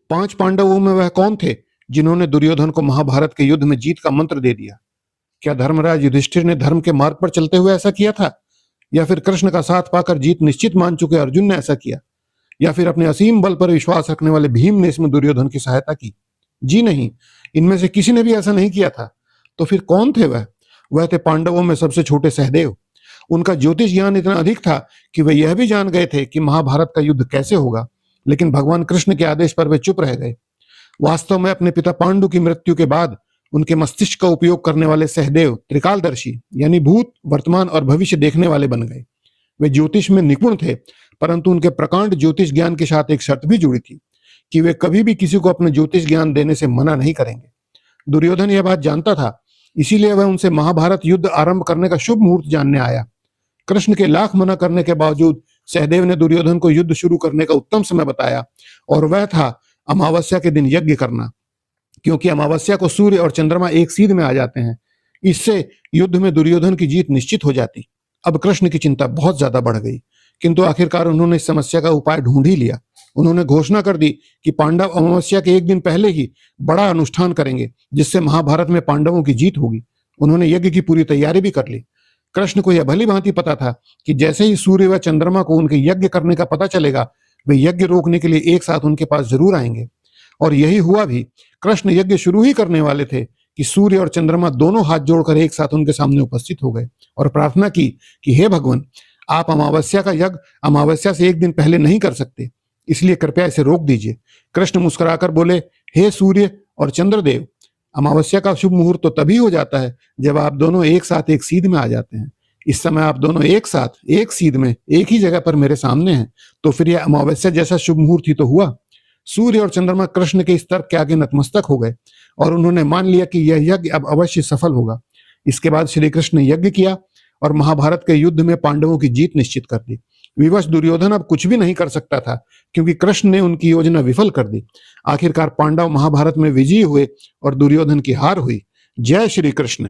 5 पांडवों में वह कौन थे जिन्होंने दुर्योधन को महाभारत के युद्ध में जीत का मंत्र दे दिया? क्या धर्मराज युधिष्ठिर ने धर्म के मार्ग पर चलते हुए ऐसा किया था, या फिर कृष्ण का साथ पाकर जीत निश्चित मान चुके अर्जुन ने ऐसा किया, या फिर अपने असीम बल पर विश्वास रखने वाले भीम ने इसमें दुर्योधन की सहायता की? जी नहीं, इनमें से किसी ने भी ऐसा नहीं किया था। तो फिर कौन थे वह? वह थे पांडवों में सबसे छोटे सहदेव। उनका ज्योतिष ज्ञान इतना अधिक था कि वे यह भी जान गए थे कि महाभारत का युद्ध कैसे होगा, लेकिन भगवान कृष्ण के आदेश पर वे चुप रह गए। वास्तव में अपने पिता पांडु की मृत्यु के बाद उनके मस्तिष्क का उपयोग करने वाले सहदेव त्रिकालदर्शी यानी भूत, वर्तमान और भविष्य देखने वाले बन गए। वे ज्योतिष में निपुण थे, परंतु उनके प्रकांड ज्योतिष ज्ञान के साथ एक शर्त भी जुड़ी थी कि वे कभी भी किसी को अपने ज्योतिष ज्ञान देने से मना नहीं करेंगे। दुर्योधन यह बात जानता था, इसीलिए वह उनसे महाभारत युद्ध आरंभ करने का शुभ मुहूर्त जानने आया। कृष्ण के लाख मना करने के बावजूद सहदेव ने दुर्योधन को युद्ध शुरू करने का उत्तम समय बताया, और वह था अमावस्या के दिन यज्ञ करना, क्योंकि अमावस्या को सूर्य और चंद्रमा एक सीध में आ जाते हैं। इससे युद्ध में दुर्योधन की जीत निश्चित हो जाती। अब कृष्ण की चिंता बहुत ज्यादा बढ़ गई, किंतु आखिरकार उन्होंने इस समस्या का उपाय ढूंढ ही लिया। उन्होंने घोषणा कर दी कि पांडव अमावस्या के एक दिन पहले ही बड़ा अनुष्ठान करेंगे, जिससे महाभारत में पांडवों की जीत होगी। उन्होंने यज्ञ की पूरी तैयारी भी कर ली। कृष्ण को यह भली भांति पता था कि जैसे ही सूर्य व चंद्रमा को उनके यज्ञ करने का पता चलेगा, वे यज्ञ रोकने के लिए एक साथ उनके पास जरूर आएंगे। और यही हुआ भी। कृष्ण यज्ञ शुरू ही करने वाले थे कि सूर्य और चंद्रमा दोनों हाथ जोड़कर एक साथ उनके सामने उपस्थित हो गए और प्रार्थना की कि हे भगवान, आप अमावस्या का यज्ञ अमावस्या से एक दिन पहले नहीं कर सकते, इसलिए कृपया इसे रोक दीजिए। कृष्ण मुस्कुराकर बोले, हे सूर्य और चंद्रदेव, अमावस्या का शुभ मुहूर्त तो तभी हो जाता है जब आप दोनों एक साथ एक सीध में आ जाते हैं। इस समय आप दोनों एक साथ एक सीध में एक ही जगह पर मेरे सामने हैं, तो फिर यह अमावस्या जैसा शुभ मुहूर्त ही तो हुआ। सूर्य और चंद्रमा कृष्ण के इस तर्क के आगे नतमस्तक हो गए और उन्होंने मान लिया कि यह यज्ञ अब अवश्य सफल होगा। इसके बाद श्री कृष्ण ने यज्ञ किया और महाभारत के युद्ध में पांडवों की जीत निश्चित कर दी। विवश दुर्योधन अब कुछ भी नहीं कर सकता था, क्योंकि कृष्ण ने उनकी योजना विफल कर दी। आखिरकार पांडव महाभारत में विजयी हुए और दुर्योधन की हार हुई। जय श्री कृष्ण।